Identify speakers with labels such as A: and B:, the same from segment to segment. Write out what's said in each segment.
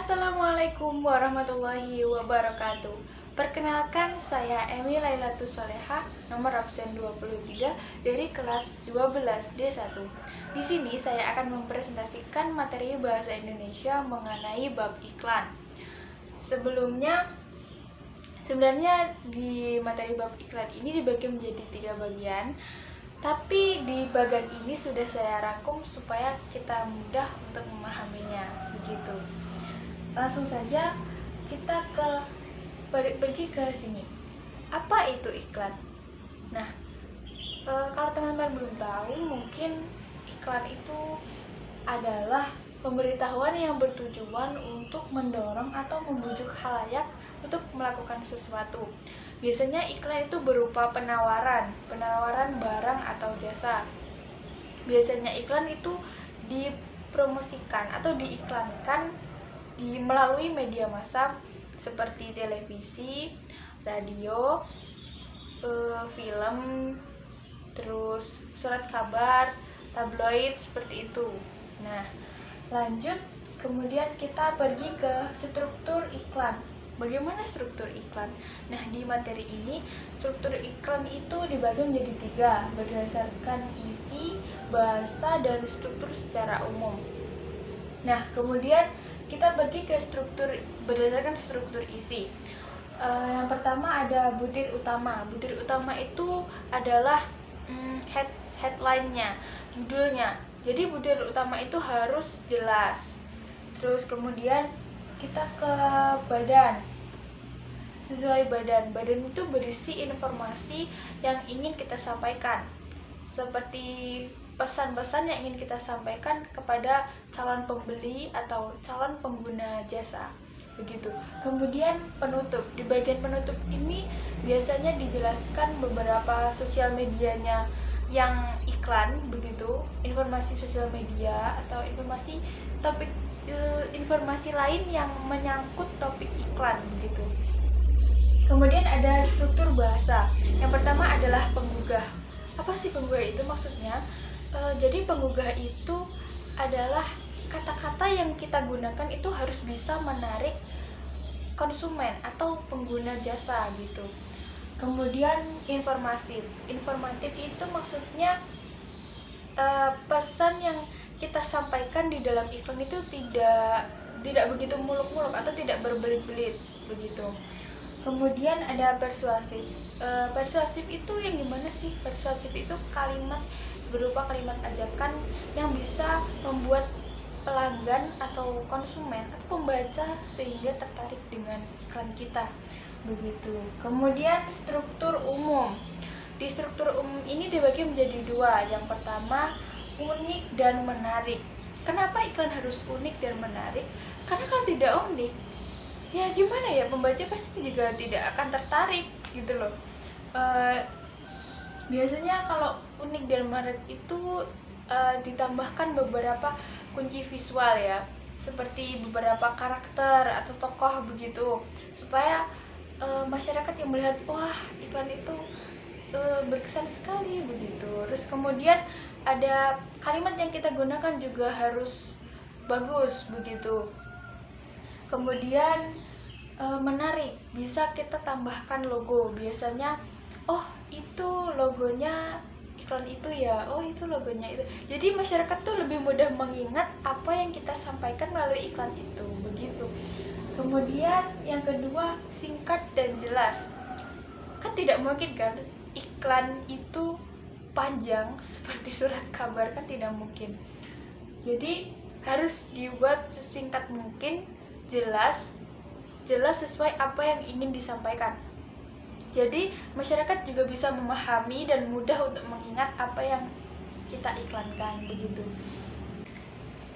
A: Assalamualaikum warahmatullahi wabarakatuh. Perkenalkan, saya Emi Lailatus Solehah, nomor absen 23 dari kelas 12 D1. Di sini saya akan mempresentasikan materi bahasa Indonesia mengenai bab iklan. Sebenarnya di materi bab iklan ini dibagi menjadi 3 bagian. Tapi di bagian ini sudah saya rangkum supaya kita mudah untuk memahaminya, begitu. Langsung saja kita pergi ke sini. Apa itu iklan? Nah, kalau teman-teman belum tahu, mungkin iklan itu adalah pemberitahuan yang bertujuan untuk mendorong atau membujuk khalayak untuk melakukan sesuatu. Biasanya iklan itu berupa penawaran barang atau jasa. Biasanya iklan itu dipromosikan atau diiklankan melalui media massa seperti televisi, radio, film, terus surat kabar, tabloid, seperti itu. Nah, lanjut, kemudian kita pergi ke struktur iklan. Bagaimana struktur iklan? Nah, di materi ini struktur iklan itu dibagi menjadi 3 berdasarkan isi, bahasa, dan struktur secara umum. Nah, kemudian kita bagi ke struktur berdasarkan struktur isi. Yang pertama ada butir utama. Butir utama itu adalah headline-nya, judulnya. Jadi butir utama itu harus jelas. Terus kemudian kita ke badan. Sesuai badan itu berisi informasi yang ingin kita sampaikan, seperti pesan-pesan yang ingin kita sampaikan kepada calon pembeli atau calon pengguna jasa, begitu. Kemudian penutup. Di bagian penutup ini biasanya dijelaskan beberapa sosial medianya yang iklan, begitu, informasi sosial media atau informasi lain yang menyangkut topik iklan, begitu. Kemudian ada struktur bahasa. Yang pertama adalah penggugah. Apa sih penggugah itu maksudnya? Jadi penggugah itu adalah kata-kata yang kita gunakan itu harus bisa menarik konsumen atau pengguna jasa, gitu. Kemudian informatif. Informatif itu maksudnya pesan yang kita sampaikan di dalam iklan itu tidak begitu muluk-muluk atau tidak berbelit-belit, begitu. Kemudian ada persuasif. Persuasif itu yang gimana sih? Persuasif itu berupa kalimat ajakan yang bisa membuat pelanggan atau konsumen atau pembaca sehingga tertarik dengan iklan kita, begitu. Kemudian struktur umum. Di struktur umum ini dibagi menjadi 2. Yang pertama, unik dan menarik. Kenapa iklan harus unik dan menarik? Karena kalau tidak unik, ya gimana ya, pembaca pasti juga tidak akan tertarik, gitu loh. Biasanya kalau unik dan menarik itu ditambahkan beberapa kunci visual ya, seperti beberapa karakter atau tokoh, begitu, supaya masyarakat yang melihat, wah, iklan itu berkesan sekali, begitu. Terus kemudian ada kalimat yang kita gunakan juga harus bagus, begitu. Kemudian menarik, bisa kita tambahkan logo. Biasanya, oh, itu logonya iklan itu ya, oh, itu logonya itu. Jadi masyarakat tuh lebih mudah mengingat apa yang kita sampaikan melalui iklan itu, begitu. Kemudian yang kedua, singkat dan jelas. Kan tidak mungkin kan iklan itu panjang seperti surat kabar, kan tidak mungkin. Jadi harus dibuat sesingkat mungkin, jelas sesuai apa yang ingin disampaikan. Jadi masyarakat juga bisa memahami dan mudah untuk mengingat apa yang kita iklankan, begitu.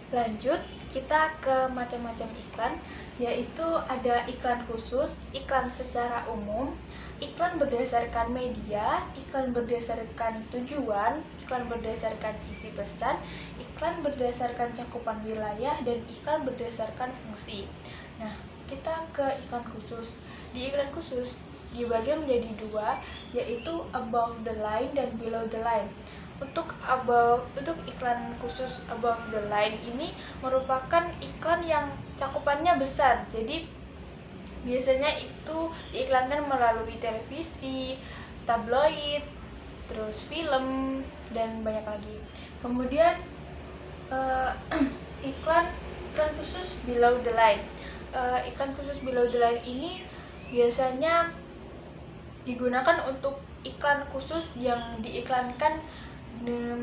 A: Lanjut, kita ke macam-macam iklan, yaitu ada iklan khusus, iklan secara umum, iklan berdasarkan media, iklan berdasarkan tujuan, iklan berdasarkan isi pesan, iklan berdasarkan cakupan wilayah, dan iklan berdasarkan fungsi. Nah, kita ke iklan khusus. Di iklan khusus dibagi menjadi 2, yaitu above the line dan below the line. untuk iklan khusus Above the Line ini merupakan iklan yang cakupannya besar. Jadi biasanya itu diiklankan melalui televisi, tabloid, terus film, dan banyak lagi. Kemudian iklan khusus Below the Line. Iklan khusus Below the Line ini biasanya digunakan untuk iklan khusus yang diiklankan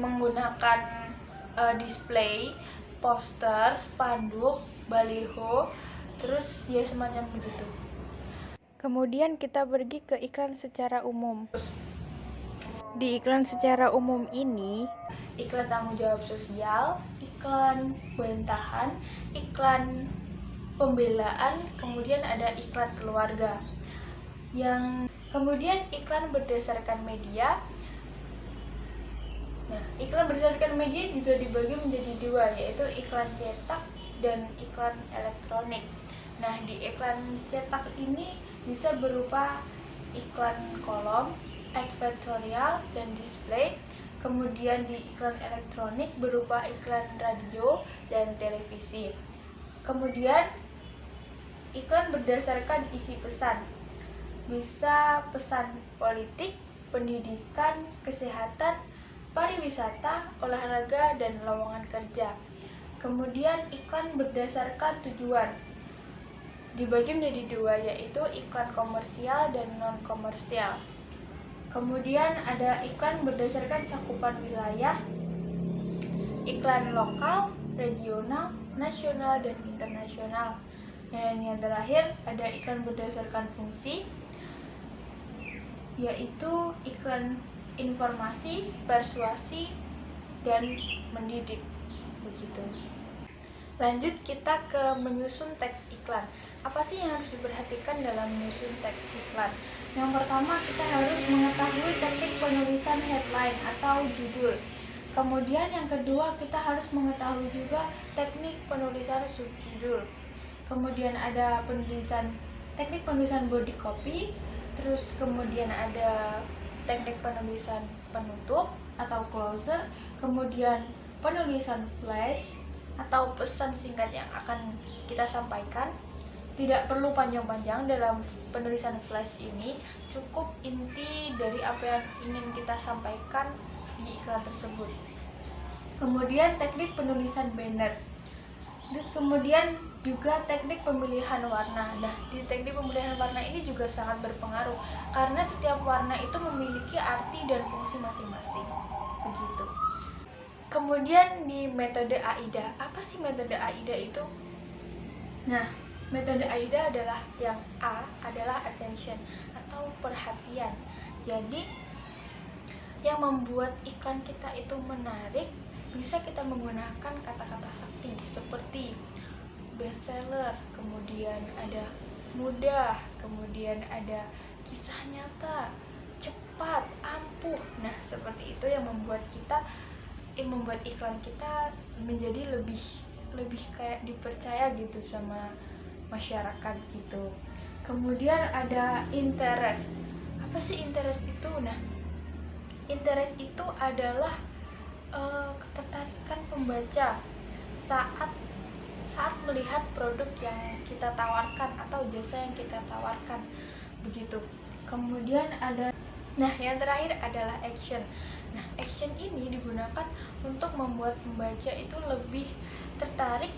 A: menggunakan display, poster, spanduk, baliho, terus ya semacam begitu. Kemudian kita pergi ke iklan secara umum. Di iklan secara umum ini, iklan tanggung jawab sosial, iklan bantahan, iklan pembelaan, kemudian ada iklan keluarga. Kemudian iklan berdasarkan media. Nah, iklan berdasarkan media juga dibagi menjadi dua, yaitu iklan cetak dan iklan elektronik. Nah, di iklan cetak ini bisa berupa iklan kolom, advertorial, dan display. Kemudian di iklan elektronik berupa iklan radio dan televisi. Kemudian iklan berdasarkan isi pesan. Bisa pesan politik, pendidikan, kesehatan, pariwisata, olahraga, dan lowongan kerja. Kemudian iklan berdasarkan tujuan dibagi menjadi dua, yaitu iklan komersial dan non-komersial. Kemudian ada iklan berdasarkan cakupan wilayah, iklan lokal, regional, nasional, dan internasional. Dan yang terakhir ada iklan berdasarkan fungsi, yaitu iklan informasi, persuasi, dan mendidik. Begitu. Lanjut kita ke menyusun teks iklan. Apa sih yang harus diperhatikan dalam menyusun teks iklan? Yang pertama, kita harus mengetahui teknik penulisan headline atau judul. Kemudian yang kedua, kita harus mengetahui juga teknik penulisan subjudul. Kemudian ada teknik penulisan body copy, terus kemudian ada teknik penulisan penutup atau closer, kemudian penulisan flash atau pesan singkat yang akan kita sampaikan. Tidak perlu panjang-panjang dalam penulisan flash ini, cukup inti dari apa yang ingin kita sampaikan di iklan tersebut. Kemudian teknik penulisan banner. Terus kemudian juga teknik pemilihan warna. Nah, di teknik pemilihan warna ini juga sangat berpengaruh karena setiap warna itu memiliki arti dan fungsi masing-masing. Begitu. Kemudian di metode AIDA. Apa sih metode AIDA itu? Nah, metode AIDA adalah yang A adalah attention atau perhatian. Jadi yang membuat iklan kita itu menarik bisa kita menggunakan kata-kata sakti seperti bestseller, kemudian ada mudah, kemudian ada kisah nyata, cepat, ampuh. Nah, seperti itu yang membuat iklan kita menjadi lebih kayak dipercaya gitu sama masyarakat gitu. Kemudian ada interest. Apa sih interest itu? Nah, interest itu adalah ketertarikan pembaca saat melihat produk yang kita tawarkan atau jasa yang kita tawarkan, begitu. Kemudian yang terakhir adalah action. Nah, action ini digunakan untuk membuat pembaca itu lebih tertarik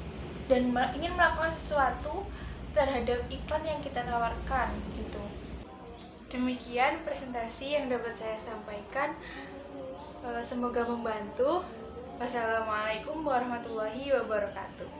A: dan ingin melakukan sesuatu terhadap iklan yang kita tawarkan, gitu. Demikian presentasi yang dapat saya sampaikan. Semoga membantu. Wassalamualaikum warahmatullahi wabarakatuh.